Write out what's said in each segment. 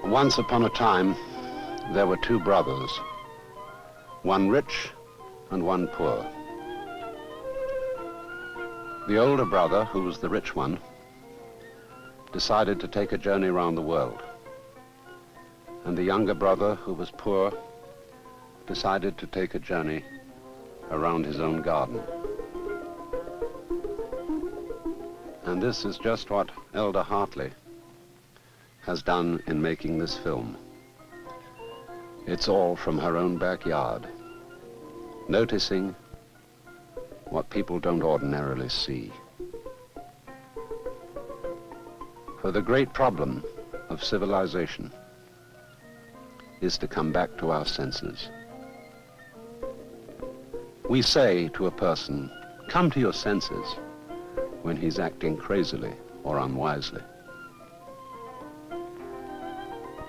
Once upon a time, there were two brothers, one rich and one poor. The older brother, who was the rich one, decided to take a journey around the world. And the younger brother, who was poor, decided to take a journey around his own garden. And this is just what Elder Hartley has done in making this film. It's all from her own backyard, noticing what people don't ordinarily see. For the great problem of civilization is to come back to our senses. We say to a person, "Come to your senses," when he's acting crazily or unwisely.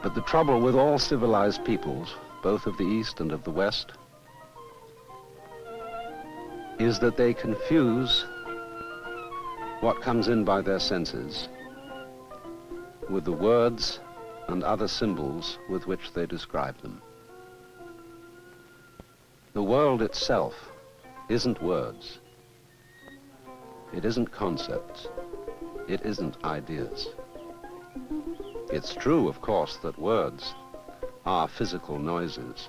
But the trouble with all civilized peoples, both of the East and of the West, is that they confuse what comes in by their senses with the words and other symbols with which they describe them. The world itself isn't words. It isn't concepts. It isn't ideas. It's true, of course, that words are physical noises.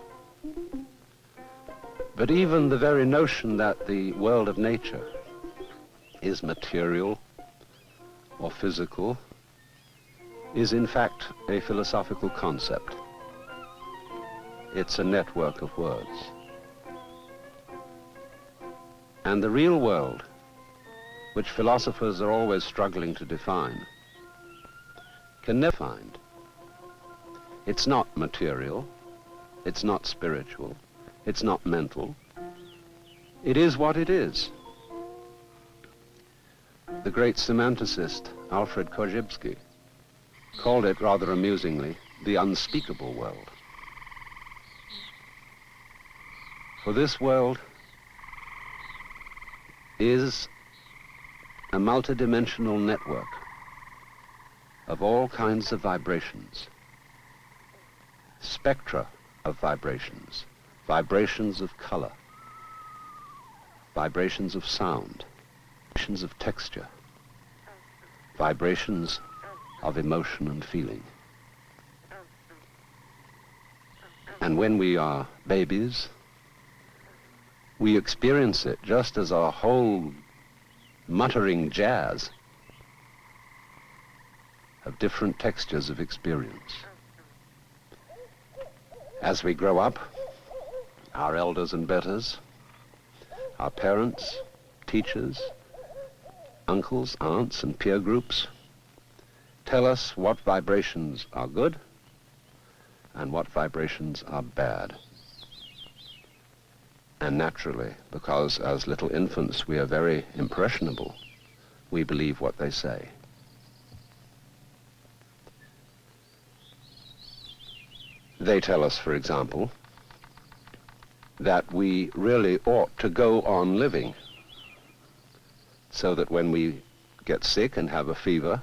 But even the very notion that the world of nature is material or physical is in fact a philosophical concept. It's a network of words. And the real world, which philosophers are always struggling to define, can never find. It's not material, it's not spiritual, it's not mental. It is what it is. The great semanticist Alfred Korzybski called it, rather amusingly, the unspeakable world. For this world is a multidimensional network of all kinds of vibrations, spectra of vibrations, vibrations of color, vibrations of sound, vibrations of texture, vibrations of emotion and feeling. And when we are babies, we experience it just as our whole muttering jazz of different textures of experience. As we grow up, our elders and betters, our parents, teachers, uncles, aunts, and peer groups tell us what vibrations are good and what vibrations are bad. And naturally, because as little infants we are very impressionable, we believe what they say. They tell us, for example, that we really ought to go on living, so that when we get sick and have a fever,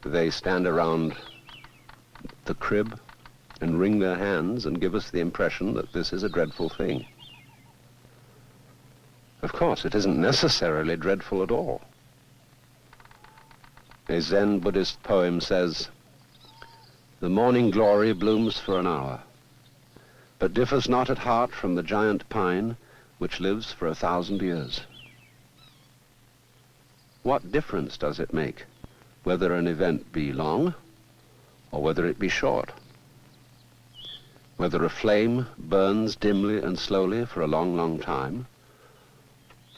they stand around the crib and wring their hands and give us the impression that this is a dreadful thing. Of course, it isn't necessarily dreadful at all. A Zen Buddhist poem says, "The morning glory blooms for an hour, but differs not at heart from the giant pine which lives for 1,000 years." What difference does it make whether an event be long or whether it be short? Whether a flame burns dimly and slowly for a long, long time,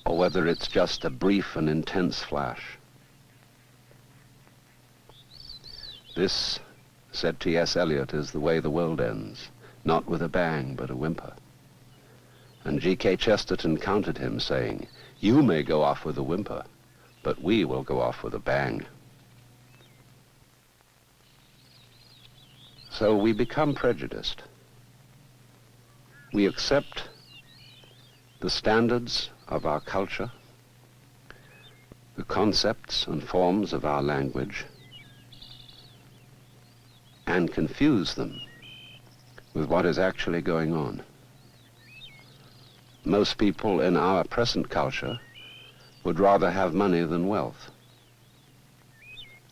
or whether it's just a brief and intense flash. This, said T.S. Eliot, is the way the world ends, not with a bang, but a whimper. And G.K. Chesterton countered him, saying, "You may go off with a whimper, but we will go off with a bang." So we become prejudiced. We accept the standards of our culture, the concepts and forms of our language, and confuse them with what is actually going on. Most people in our present culture would rather have money than wealth,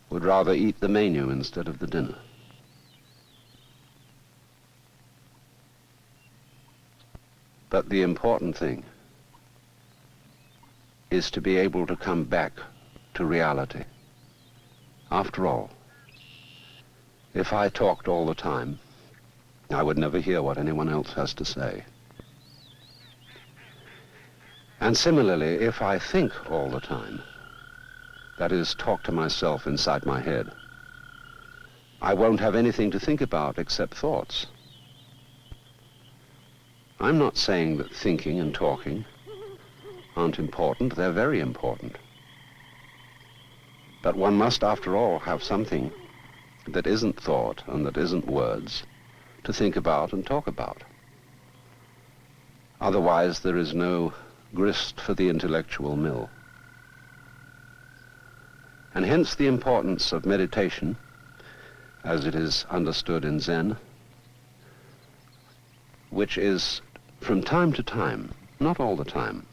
would rather eat the menu instead of the dinner. But the important thing is to be able to come back to reality. After all, if I talked all the time, I would never hear what anyone else has to say. And similarly, if I think all the time, that is, talk to myself inside my head, I won't have anything to think about except thoughts. I'm not saying that thinking and talking aren't important. They're very important. But one must, after all, have something that isn't thought and that isn't words to think about and talk about. Otherwise, there is no grist for the intellectual mill. And hence the importance of meditation, as it is understood in Zen, which is from time to time, not all the time,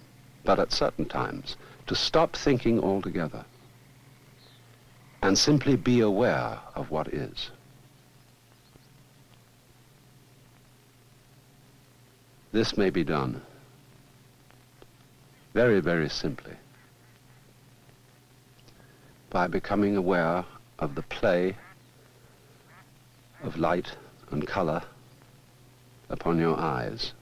but at certain times, to stop thinking altogether and simply be aware of what is. This may be done very, very simply by becoming aware of the play of light and color upon your eyes.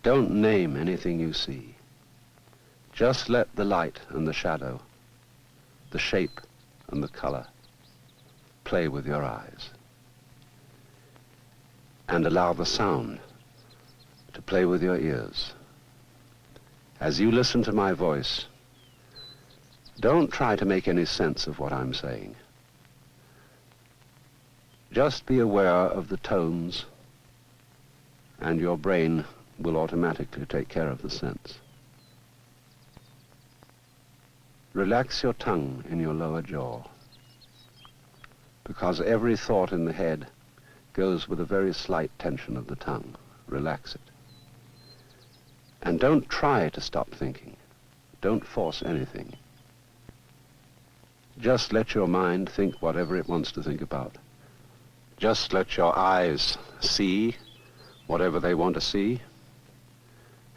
Don't name anything you see. Just let the light and the shadow, the shape and the color play with your eyes. And allow the sound to play with your ears. As you listen to my voice, don't try to make any sense of what I'm saying. Just be aware of the tones, and your brain will automatically take care of the sense. Relax your tongue in your lower jaw, because every thought in the head goes with a very slight tension of the tongue. Relax it. And don't try to stop thinking. Don't force anything. Just let your mind think whatever it wants to think about. Just let your eyes see whatever they want to see,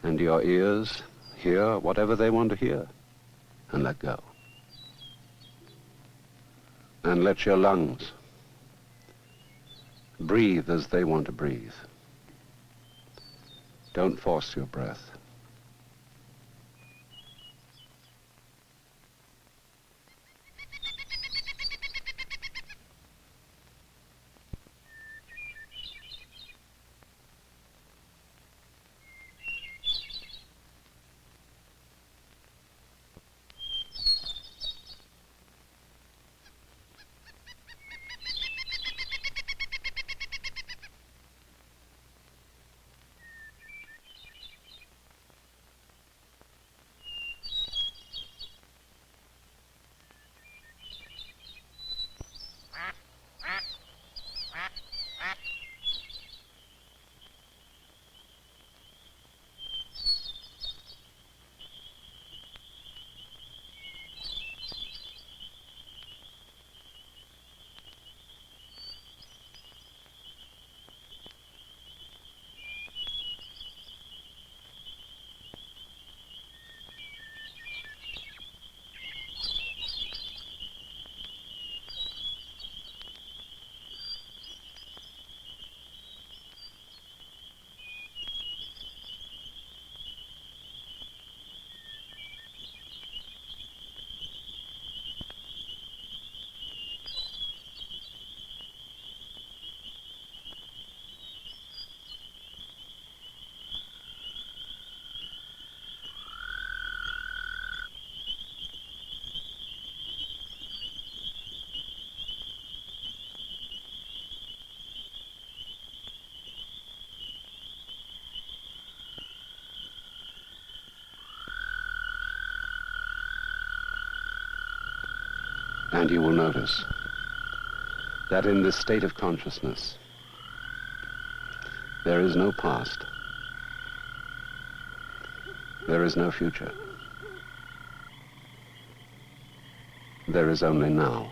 and your ears hear whatever they want to hear, and let go. And let your lungs breathe as they want to breathe. Don't force your breath. And you will notice that in this state of consciousness, there is no past, there is no future, there is only now.